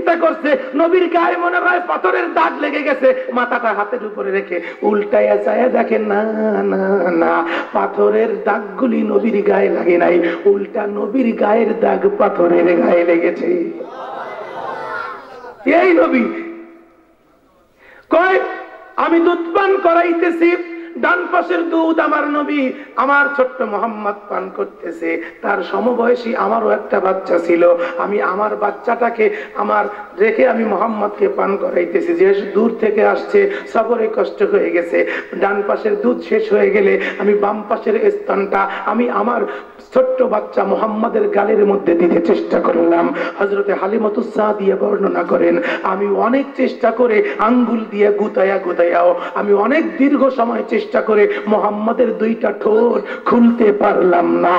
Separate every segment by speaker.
Speaker 1: চিন্তা করছে নবীর গায়ে মনে হয় পাথরের দাগ লেগে গেছে, মাথাটা হাতের উপরে রেখে উল্টাইয়া চায়া দেখেন না না না, পাথরের দাগগুলি নবীর গায়ে লাগে নাই, উল্টা নবীর গায়ের দাগ পাথরের গায়ে লেগেছে। এই নবী কয় আমি দুধ পান করাইতেছি, ডান পাশের দুধ আমার নবী আমার ছোট্ট মোহাম্মদ পান করতেছে, তার সমবয়সী আমারও একটা বাচ্চা ছিল, আমি আমার বাচ্চাটাকে আমার রেখে আমি মোহাম্মদকে পান করাইতেছি। যে দূর থেকে আসছে, সফরে কষ্ট হয়ে গেছে, ডান পাশের দুধ শেষ হয়ে গেলে আমি বাম পাশের স্তনটা আমি আমার ছোট্ট বাচ্চা মোহাম্মদের গালের মধ্যে দিতে চেষ্টা করলাম। হযরতে হালিমাতুস সাদিয়া বর্ণনা করেন, আমি অনেক চেষ্টা করে আঙ্গুল দিয়ে গুতায়াও আমি অনেক দীর্ঘ সময় চেষ্টা করে মোহাম্মদের দুইটা ঠোঁট খুলতে পারলাম না।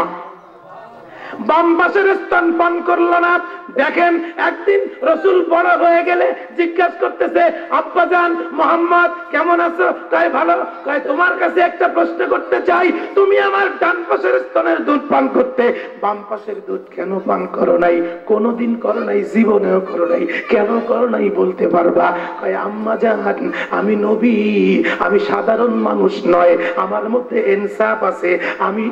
Speaker 1: বাম পাশের স্তন পান করল না। দেখেন একদিন রাসূল বড় হয়ে গেলে জিজ্ঞাসা করতেছে, আব্বাজান মোহাম্মদ কেমন আছো? কয় ভালো। কয় তোমার কাছে একটা প্রশ্ন করতে চাই, তুমি আমার ডান পাশের স্তনের দুধ পান করতে, বাম পাশের দুধ কেন পান করো নাই? কোনোদিন করো নাই, জীবনেও করো নাই, কেন করো নাই বলতে পারবা? কয় আম্মাজান আমি নবী, আমি সাধারণ মানুষ নয়, আমার মধ্যে ইনসাফ আছে, আমি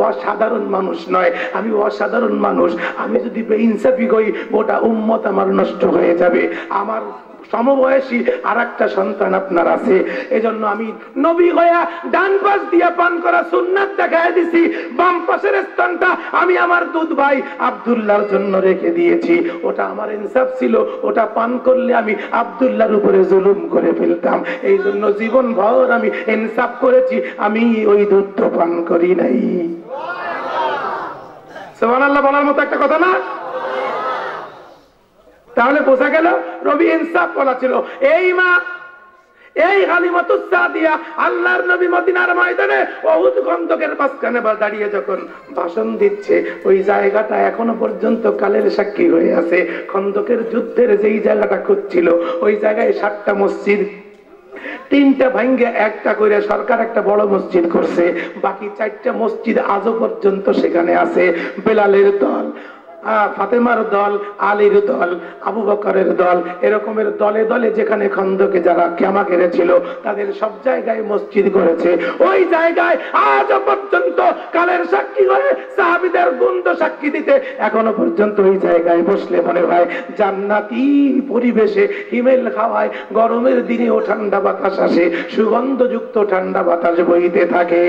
Speaker 1: অসাধারণ মানুষ নয়, আমি অসাধারণ মানুষ, আমি যদি বেইনসাফি করি গোটা উম্মত আমার নষ্ট হয়ে যাবে। আমার সমবয়সী আর একটা সন্তান আপনার আছে, এজন্য আমি নবী হইয়া ডান পাশ দিয়া পান করা সুন্নাত দেখায় দিছি, বাম পাশের স্তনটা আমি আমার দুধ ভাই আব্দুল্লাহর জন্য রেখে দিয়েছি। ওটা আমার ইনসাফ ছিল, ওটা পান করলে আমি আব্দুল্লাহর উপরে জুলুম করে ফেলতাম, এই জন্য জীবন ভর আমি ইনসাফ করেছি, আমি ওই দুধ তো পান করি নাই। সুবহানাল্লাহ বলার মতো একটা কথা না? তাহলে বোঝা গেল নবী ইনসাফ বলা ছিল। এই মা এই হালিমাতুস সাদিয়া আল্লাহর নবী মদিনার ময়দানে উহুদ খন্দকের মাঝখানে দাঁড়িয়ে যখন ভাষণ দিচ্ছে, ওই জায়গাটা এখনো পর্যন্ত কালের সাক্ষী হয়ে আছে। খন্দকের যুদ্ধের যেই জায়গাটা খুঁজছিল ওই জায়গায় 7টা মসজিদ, 3টা ভাঙ্গে একটা করে সরকার একটা বড় মসজিদ করছে, বাকি 4টা মসজিদ আজও পর্যন্ত সেখানে আছে। বেলালের দল, ফাতেমার দল, আলীর দল, আবু বকরের দল, এরকমের দলে দলে যেখানে খন্দকে যারা ক্যামা কেড়েছিল তাদের সব জায়গায় মসজিদ করেছে। ওই জায়গায় আজ পর্যন্ত কালের সাক্ষী হয়ে সাহাবীদের গুণ সাক্ষী দিতে এখনো পর্যন্ত ওই জায়গায় বসলে মনে হয় জান্নাতি পরিবেশে হিমেল খাওয়ায়, গরমের দিনেও ঠান্ডা বাতাস আসে, সুগন্ধযুক্ত ঠান্ডা বাতাস বইতে থাকে।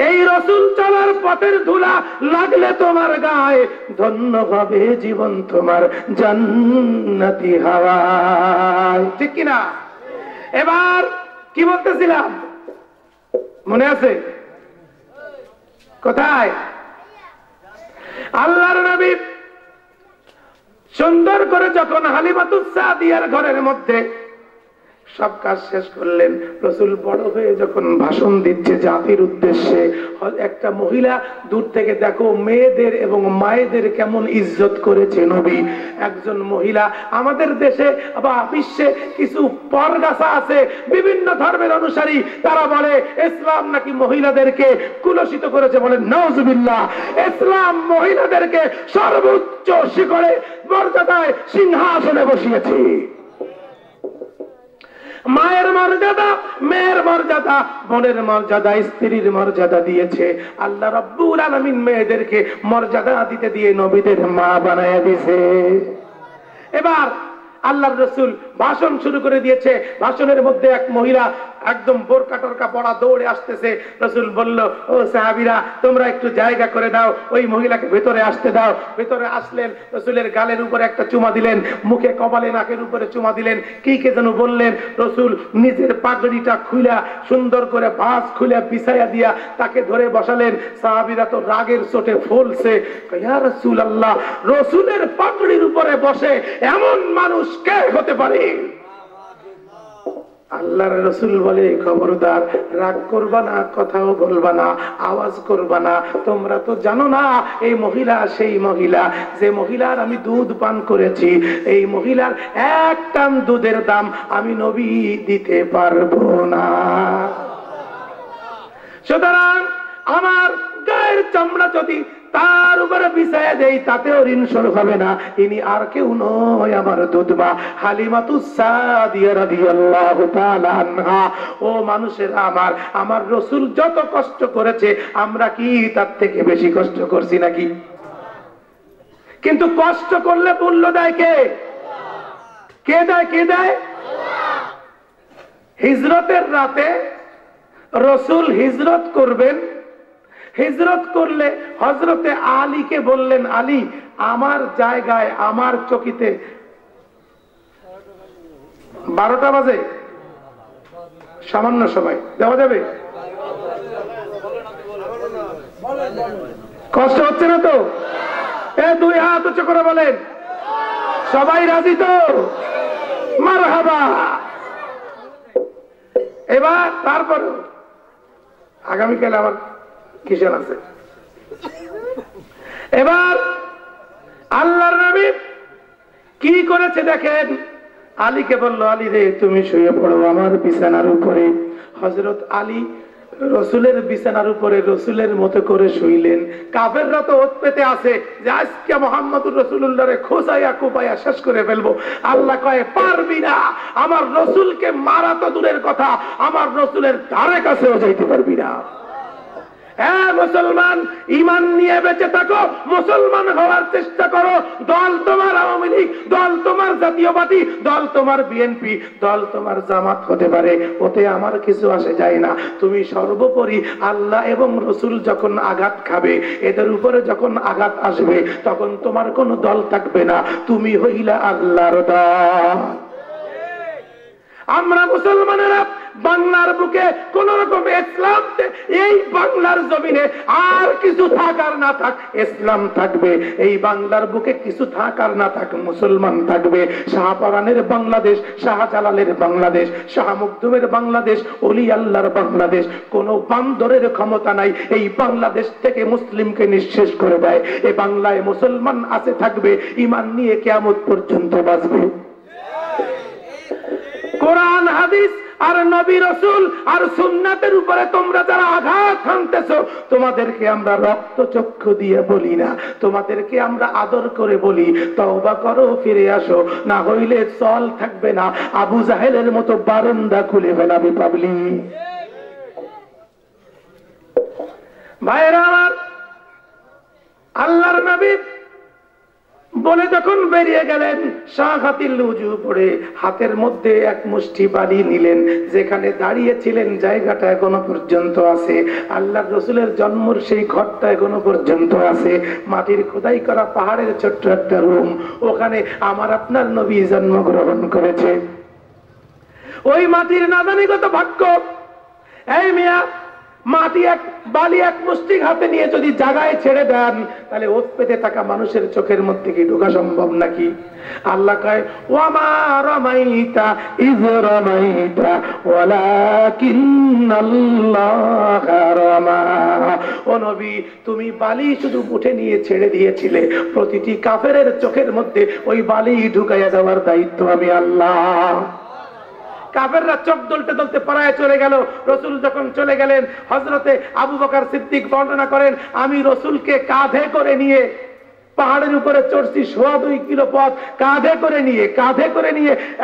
Speaker 1: এই রাসূল চলার পথের ধুলা লাগলে তোমার গায়ে, ধন্য হবে জীবন তোমার জান্নাতি হাওয়ায়। ঠিক কিনা? এবার কি বলতেছিলাম মনে আছে? কোথায়? আল্লাহর নবী সুন্দর করে যখন হালিমাতুস সাদিয়ার ঘরের মধ্যে সব কাজ শেষ করলেন, রাসূল বড় হয়ে যখন ভাষণ দিচ্ছে জাতির উদ্দেশ্যে, একটা মহিলা দূর থেকে দেখো মেয়েদের এবং মায়েদের কেমন ইজ্জত করেছে নবী। একজন মহিলা, আমাদের দেশে বা বিশ্বে কিছু পরগাছা আছে বিভিন্ন ধর্মের অনুসারী, তারা বলে ইসলাম নাকি মহিলাদেরকে কুলসিত করেছে, বলে নাউজুবিল্লাহ। ইসলাম মহিলাদেরকে সর্বোচ্চ শিখরে মর্যাদায় সিংহাসনে বসিয়েছে। মায়ের মর্যাদা, মেয়ের মর্যাদা, বোনের মর্যাদা, স্ত্রীর মর্যাদা দিয়েছে আল্লাহ রাব্বুল আলামিন। মেয়েদেরকে মর্যাদা দিতে দিয়ে নবীদের মা বানায়া দিয়েছে। এবার আল্লাহর রাসূল ভাষণ শুরু করে দিয়েছে। ভাষণের মধ্যে এক মহিলা একদম বোরকা টোরকা পড়া দৌড়ে আসতেছে। রাসূল বলল, ও সাহাবীরা তোমরা একটু জায়গা করে দাও, ওই মহিলাকে ভেতরে আসতে দাও। ভেতরে আসলেন, রাসূলের গালের উপরে একটা চুমা দিলেন, মুখে কপালে নাকের উপরে চুমা দিলেন, কি কে যেন বললেন। রাসূল নিজের পাগড়িটা খুলে সুন্দর করে ভাঁজ খুলে বিছায়া দিয়া তাকে ধরে বসালেন। সাহাবীরা তো রাগের চোটে ফুলছে, ইয়া রাসূলুল্লাহ রাসূলের পাগড়ির উপরে বসে এমন মানুষ কে হতে পারে? আল্লাহর রাসূল বলে, খবরদার, রাগ করবা না, কথাও বলবা না, আওয়াজ করবা না। তোমরা তো জানো না এই মহিলা সেই মহিলা যে মহিলার আমি দুধ পান করেছি। এই মহিলার এক টান দুধের দাম আমি নবী দিতে পারবো না। সুতরাং আমার গায়ের চামড়া যদি তার উপরে বিছায়া দেই, তাতেও ঋণ শোধ হবে না। ইনি আর কেউ নয়, আমার দুধমা হালিমাতুস সাদিয়া রাদিয়াল্লাহু তাআলা আনহা। ও মানুষের আমার রাসূল যত কষ্ট করেছে, আমরা কি তার থেকে বেশি কষ্ট করছি নাকি? কিন্তু কষ্ট করলে মূল্য দেয় কে? কে দেয়? কে দেয়? হিজরতের রাতে রাসূল হিজরত করবেন। হিজরত করলে হযরতে আলীকে বললেন, আলী আমার জায়গায় আমার চকিতে 12টা বাজে, সামান্য সময় দেওয়া যাবে? কষ্ট হচ্ছে না তো? দুই হাত উঁচু করে বলেন, সবাই রাজি তো? মারহাবা। এবার তারপর আগামীকাল আবার কিসের আছে? এবার আল্লাহর নবী কি করেছে দেখেন। আলীকে বলল, আলী রে তুমি শুয়ে পড়ো আমার বিছানার উপরে। হযরত আলী রাসূলের বিছানার উপরে রাসূলের মতো করে শুইলেন। কাফেররা তো ওত পেতে আছে যে আজকে মুহাম্মদুর রাসূলুল্লাহরে খোঁচাইয়া কোপাইয়া শেষ করে ফেলবো। আল্লাহ কয় পারবি না। আমার রাসূলকে মারা তো দূরের কথা, আমার রাসূলের ধারে কাছেও যাইতে পারবি না। হ্যাঁ মুসলমান, ঈমান নিয়ে বেঁচে থাকো, মুসলমান হওয়ার চেষ্টা করো। দল তোমার আওয়ামী লীগ, দল তোমার জাতীয় পার্টি, দল তোমার বিএনপি, দল তোমার জামাত হতে পারে, ওতে আমার কিছু আসে যায় না। তুমি সর্বোপরি আল্লাহ এবং রাসূল যখন আঘাত খাবে, এদের উপরে যখন আঘাত আসবে, তখন তোমার কোনো দল থাকবে না, তুমি হইলা আল্লাহর দল। আমরা মুসলমানেরা বাংলার বুকে কোন রকম ইসলাম, এই বাংলার জমিনে আর কিছু থাক আর না থাক, ইসলাম থাকবে। এই বাংলার বুকে কিছু থাক আর না থাক, মুসলমান থাকবে। শাহপরানের বাংলাদেশ, শাহজালালের বাংলাদেশ, শাহ মুকদুমের বাংলাদেশ, ওলি আল্লাহর বাংলাদেশ। কোন বান্দরের ক্ষমতা নাই এই বাংলাদেশ থেকে মুসলিমকে নিঃশেষ করে দেয়। এই বাংলায় মুসলমান আছে, থাকবে, ঈমান নিয়ে কিয়ামত পর্যন্ত বাঁচবে। কোরআন হাদিস আর নবী রাসূল আর সুন্নাতের উপরে তোমরা যারা আঘাত হানতেছো, তোমাদেরকে আমরা রক্ত চক্ষু দিয়ে বলি না, তোমাদেরকে আমরা আদর করে বলি তওবা করো, ফিরে আসো, না হইলে চল থাকবে না, আবু জাহেলের মতো বারান্দা খুলে ফেলাবে পাবলি। ভাইরা আমার, আল্লাহর নবী বলে যখন বেরিয়ে গেলেন, শাহাতিল উজু পড়ে হাতের মধ্যে এক মুষ্টি বালি নিলেন। যেখানে দাঁড়িয়েছিলেন জায়গাটা এখনো পর্যন্ত আছে, আল্লাহর রাসূলের জন্মের সেই ঘরটা এখনো পর্যন্ত আছে। মাটির খোদাই করা পাহাড়ের ছোট্ট একটা রুম, ওখানে আমার আপনার নবী জন্মগ্রহণ করেছে। ওই মাটির নাদানি কত ভাগ্য। এই মিয়া, মাটি এক বালি এক মুষ্টি হাতে নিয়ে যদি জায়গায় ছেড়ে দেন, তাহলে ওত পেতে থাকা মানুষের চোখের মধ্যে কি ঢোকা সম্ভব নাকি? আল্লাহ কয় ওয়ামা রামাইতা ইয রামাইতা ওয়ালাকিন্নাল্লাহা রামা। ও নবী, তুমি বালি শুধু উঠে নিয়ে ছেড়ে দিয়েছিলে, প্রতিটি কাফেরের চোখের মধ্যে ওই বালি ঢুকাইয়া দেওয়ার দায়িত্ব আমি আল্লাহ। কাফেররা চোখ দলতে দলতে পালায় চলে গেল। রাসূল যখন চলে গেলেন, হযরতে আবু বকর সিদ্দিক বর্ণনা করেন, আমি রাসূলকে কাঁধে করে নিয়ে পাহাড়ের উপরে চড়ছি, 2.25 কিলো পথ কাঁধে করে নিয়ে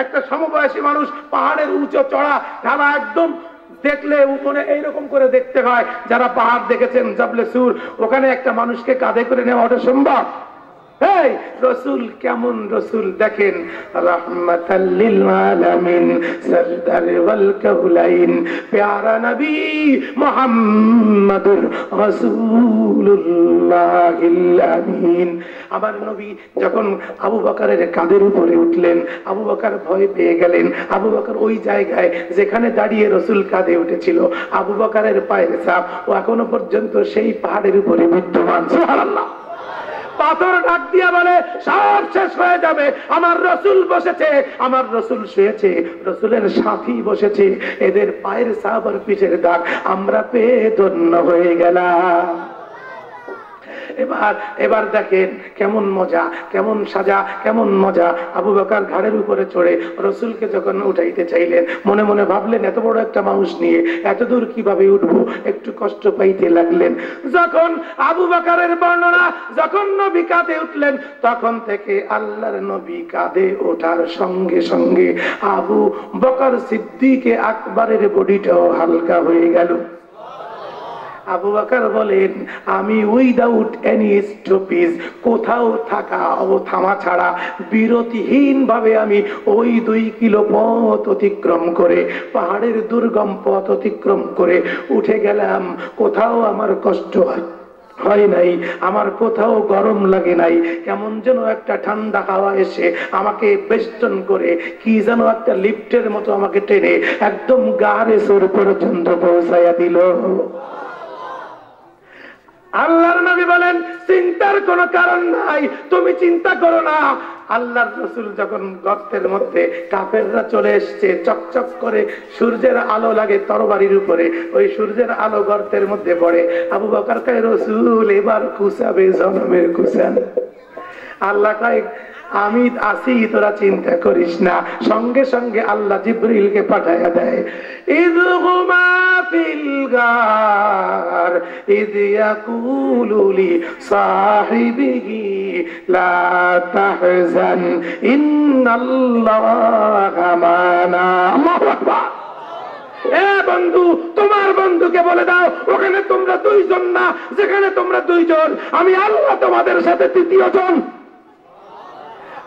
Speaker 1: একটা সমবয়সী মানুষ, পাহাড়ের উঁচু চড়া ঢালা একদম দেখলে উপরে এইরকম করে দেখতে হয়। যারা পাহাড় দেখেছেন জাবলে সুর, ওখানে একটা মানুষকে কাঁধে করে নেওয়া ওটা সম্ভব? এই রাসূল কেমন রাসূল দেখেন, রাহমাতাল লিল আলামিন, সরদার ওয়াল কাউলাইন, প্যারা নবী মুহাম্মাদুর রাসূলুল্লাহিল আমিন। আমার নবী যখন আবু বকরের কাঁধের উপরে উঠলেন, আবু বকর ভয় পেয়ে গেলেন। আবু বকর ওই জায়গায় যেখানে দাঁড়িয়ে রাসূল কাঁধে উঠেছিল, আবু বকরের পায়ের ছাপ ও এখনো পর্যন্ত সেই পাহাড়ের উপরে বিদ্যমান। সুবহানাল্লাহ। পাথর ডাক দিয়া বলে সব শেষ হয়ে যাবে, আমার রাসূল বসেছে, আমার রাসূল শুয়েছে, রাসূলের সাথী বসেছে, এদের পায়ের ছাপ আর পিঠের দাগ আমরা পেয়ে ধন্য হয়ে গেলাম। এবার দেখেন কেমন মজা, কেমন সাজা, কেমন মজা। আবু বকর ঘাড়ের উপরে চড়ে রাসূলকে যখন উঠাইতে চাইলেন, মনে মনে ভাবলেন এত বড় একটা মানুষ নিয়ে এত দূর কিভাবে উঠবো, একটু কষ্ট পাইতে লাগলেন। যখন আবু বকরের বর্ণনা, যখন নবী কাঁধে উঠলেন, তখন থেকে আল্লাহর নবী কাঁধে ওঠার সঙ্গে সঙ্গে আবু বকর সিদ্দিক আকবরের বডিটাও হালকা হয়ে গেল। আবু বকর বলেন, আমি উইদাউট এনি স্টপেজ, কোথাও থামা ছাড়া বিরতিহীন ভাবে আমি ওই 2 কিলো পথ অতিক্রম করে, পাহাড়ের দুর্গম পথ অতিক্রম করে উঠে গেলাম। কোথাও আমার কষ্ট হয় নাই, আমার কোথাও গরম লাগে নাই। কেমন যেন একটা ঠান্ডা হাওয়া এসে আমাকে বেষ্টন করে, কি যেন একটা লিফটের মতো আমাকে টেনে একদম গাড়ে সোর পর্যন্ত পৌঁছাইয়া দিল। আল্লাহর নবী বলেন, চিন্তার কোনো কারণ নাই, তুমি চিন্তা করো না। আল্লাহর রাসূল যখন গর্তের মধ্যে, কাফেররা চলে এসেছে, চকচক করে সূর্যের আলো লাগে তরবারির উপরে, ওই সূর্যের আলো গর্তের মধ্যে পড়ে। আবু বকর কয়, রাসূল এবার কুসাবে জনমের কুসান। আল্লাহ কয়, আমি আসি, তোরা চিন্তা করিস না। সঙ্গে সঙ্গে আল্লাহ জিবরিলকে পাঠায়া দেয়। ইযহুমা ফিল গার ইয ইয়াকুলু লি সাহিবিহি লা তাহজান ইন্নাল্লাহা মা'না। আল্লাহু আকবার। এ বন্ধু, তোমার বন্ধুকে বলে দাও, ওখানে তোমরা 2 জন না, যেখানে তোমরা 2 জন, আমি আল্লাহ তোমাদের সাথে 3য় জন।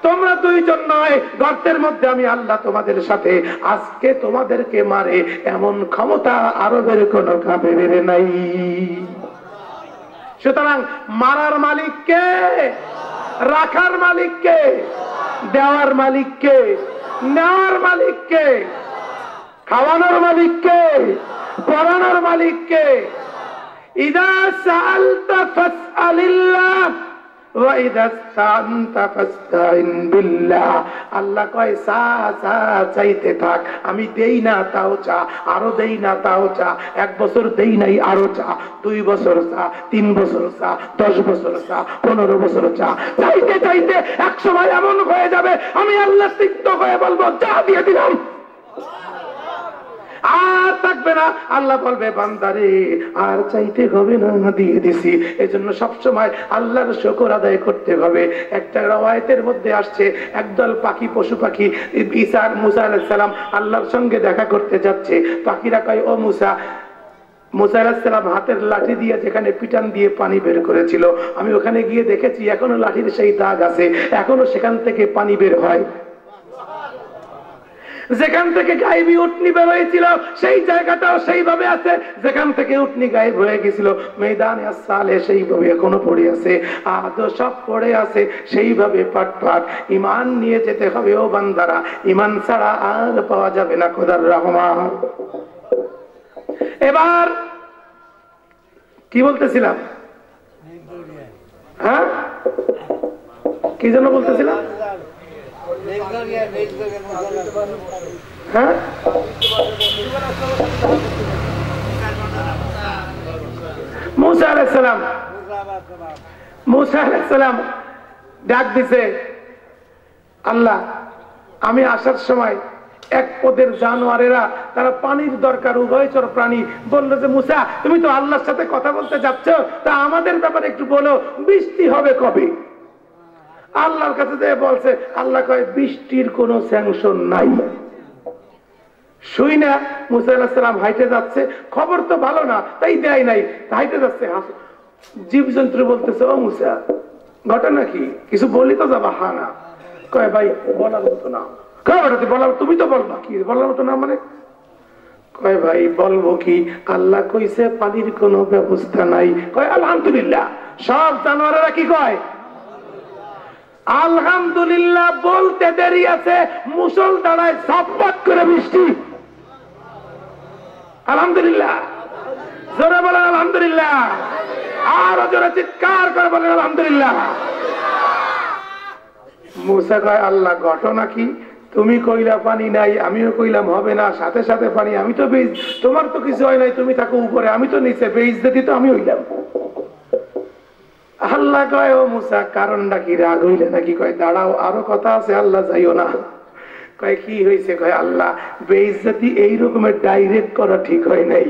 Speaker 1: তোমরা 2 জন নয়, গর্তের মধ্যে আমি আল্লাহ তোমাদের সাথে। আজকে তোমাদেরকে মারে এমন ক্ষমতা আরবের কোন কাফেরের নাই। সুতরাং মারার মালিক কে? রাখার মালিক কে? দেওয়ার মালিক কে? নেওয়ার মালিক কে? খাওয়ানোর মালিক কে? পড়ানোর মালিক কে? ইযা সাআলতা ফাসআলিল্লাহ ওয়া ইযা ইসতাআনতা ফাসতাইন বিল্লাহ। আল্লাহ কয়, চাইতে থাক, আমি দেই না তাও চা, আরো দেই না তাও চা, 1 বছর দেই নাই আরো চা, 2 বছর চা, 3 বছর চা, 10 বছর চা, 15 বছর চা। চাইতে চাইতে এক সময় এমন হয়ে যাবে, আমি আল্লাহ তৃপ্ত হয়ে বলবো, যা দিয়ে দিলাম, আর থাকবে না। আল্লাহ বলবে, বান্দারে আর চাইতে হবে না, দিয়ে দিছি। এজন্য সবসময় আল্লাহর শুকর আদায় করতে হবে। একটা রওয়ায়াতের মধ্যে আসছে, একদল পাখি, পশু পাখি, মুসা আলাইহিস সালাম আল্লাহর সঙ্গে দেখা করতে যাচ্ছে। পাখিরা কয়, ও মুসা, মুসা আলাইহিস সালাম হাতের লাঠি দিয়ে যেখানে পিটান দিয়ে পানি বের করেছিল, আমি ওখানে গিয়ে দেখেছি এখনো লাঠির সেই দাগ আছে, এখনো সেখান থেকে পানি বের হয়। যেখান থেকে গায়েবী উটনি বের হয়েছিল সেই জায়গাটাও সেইভাবে আছে, যেখান থেকে উটনি গায়েব হয়ে গেছিল ময়দানে আসসালে সেইভাবে এখনো পড়ে আছে, আদো সব পড়ে আছে সেইভাবে পাট পাট। ঈমান নিয়ে যেতে হবে ও বান্দারা, ঈমান ছাড়া আর পাওয়া যাবে না খোদার রহমান। এবার কি বলতেছিলাম? হ্যাঁ, কি জন্য বলতেছিলাম? হ্যাঁ, মুসা আলাইহিস সালাম ডাক দিছে, আল্লাহ আমি আসার সময় এক পদের জানোয়ারেরা, তারা পানির দরকার, উভয়চর প্রাণী, বললো যে মুসা তুমি তো আল্লাহর সাথে কথা বলতে যাচ্ছ, তা আমাদের ব্যাপারে একটু বলো, বৃষ্টি হবে কবে? আল্লাহর কাছে যে বলছে, আল্লাহ কয় বৃষ্টির কোন স্যাংশন নাই। শুই না মুসা আলাইহিস সালাম হাইটে যাচ্ছে, খবর তো ভালো না, তাই দেয় নাই, হাইটে যাচ্ছে। জীবজন্তু বলতেছে, ও মুসা ঘটনা কি, কিছু বলি তো যাবা? হা না। কয় ভাই বলার মতো না। কয় বলার, তুমি তো বলবা কি বলার মতো না মানে? কয় ভাই বলবো কি, আল্লাহ কইছে পানির কোনো ব্যবস্থা নাই। কয় আলহামদুলিল্লাহ। সব জানোয়ারেরা কি কয়? আলহামদুলিল্লাহ। বলতে দেরি আছে, মুসল দাঁড়ায় ঝপট করে বৃষ্টি। আলহামদুলিল্লাহ। জোরে বলেন আলহামদুলিল্লাহ, আরো জোরে চিৎকার করে বলেন আলহামদুলিল্লাহ। মুসা কয় আল্লাহ ঘটনা কি? তুমি কইলা পানি নাই, আমিও কইলাম হবে না, সাথে সাথে পানি। আমি তো বেশ, তোমার তো কিছু হয় নাই, তুমি থাকো উপরে, আমি তো নিচে, বেশ দিতে তো আমি হইলাম। আল্লাহ কয় ও মুসা কারণটা কি, রাগ হইলে নাকি? কয় দাঁড়াও আরো কথা আছে, আল্লাহ যাইও না। কয় কি হয়েছে? কয় আল্লাহ বেইজ্জতি এই রকমের ডাইরেক্ট করা ঠিক হয় নাই।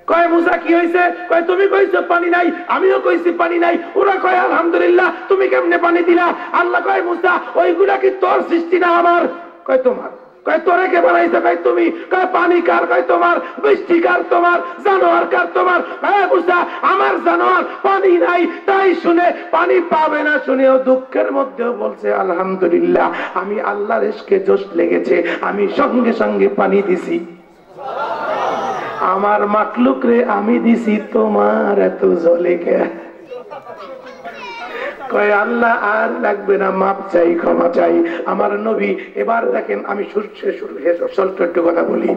Speaker 1: কয় মুসা কি হয়েছে? কয় তুমি কইছো পানি নাই, আমিও কইছি পানি নাই। ওরা কয় আলহামদুলিল্লাহ, তুমি কেমনে পানি দিলা? আল্লাহ কয় মুসা ওইগুলা কি তোর সৃষ্টি না আমার? কয় তোমার। কয় তোরে কে বানাইছে? কয় তুমি। কয় পানি কার? কয় তোমার। বৃষ্টি কার? তোমার। জানোয়ার কার? তোমার। হ্যাঁ মুসা আমার জানোয়ার পানি নাই, তাই শুনে পানি পাবে না শুনেও দুঃখের মধ্যেও বলছে আলহামদুলিল্লাহ, আমি আল্লাহর ইশকে জোশ লেগেছে, আমি সঙ্গে সঙ্গে পানি দিছি। আমার মাকলুক রে আমি দিছি, তোমার এত জলে কে? কয় আল্লাহ আর লাগবে না, মাপ চাই, ক্ষমা চাই। আমার নবী এবার দেখেন, আমি স্বল্প একটু কথা বলি।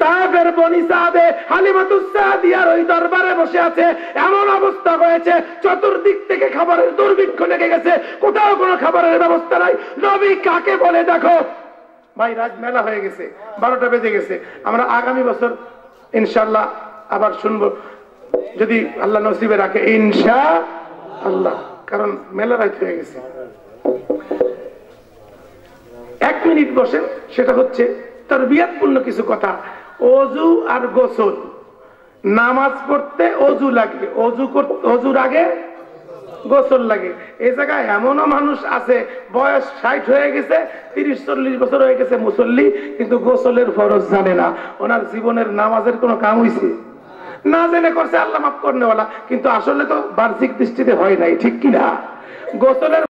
Speaker 1: তাদের বনি সাদে হালিমাতুস সাদিয়ার ওই দরবারে বসে আছে, এমন অবস্থা হয়েছে চতুর্দিক থেকে খাবারের দুর্ভিক্ষ লেগে গেছে, কোথাও কোনো খাবারের ব্যবস্থা নাই। নবী কাকে বলে দেখো ভাই, রাত মেলা হয়ে গেছে, 12টা বেজে গেছে। আমরা আগামী বছর ইনশাআল্লাহ আবার শুনবো, যদি আল্লাহ নসিবে রাখে ইনশাআল্লাহ, কারণ মেলা রাত হয়ে গেছে। 1 মিনিট বসেন, সেটা হচ্ছে তারবিয়াতপূর্ণ কিছু কথা। ওযু আর গোসল, নামাজ পড়তে ওযু লাগে, ওযুর আগে গোসল লাগে। এই জায়গায় এমনও মানুষ আছে বয়স 60 হয়ে গেছে, 30-40 বছর হয়ে গেছে মুসল্লি, কিন্তু গোসলের ফরজ জানে না। ওনার জীবনের নামাজের কোনো কাম হইছে না, জেনে করছে, আল্লাহ মাফ করনেওয়ালা, কিন্তু আসলে তো বাহ্যিক দৃষ্টিতে হয় নাই, ঠিক কিনা? গোসলের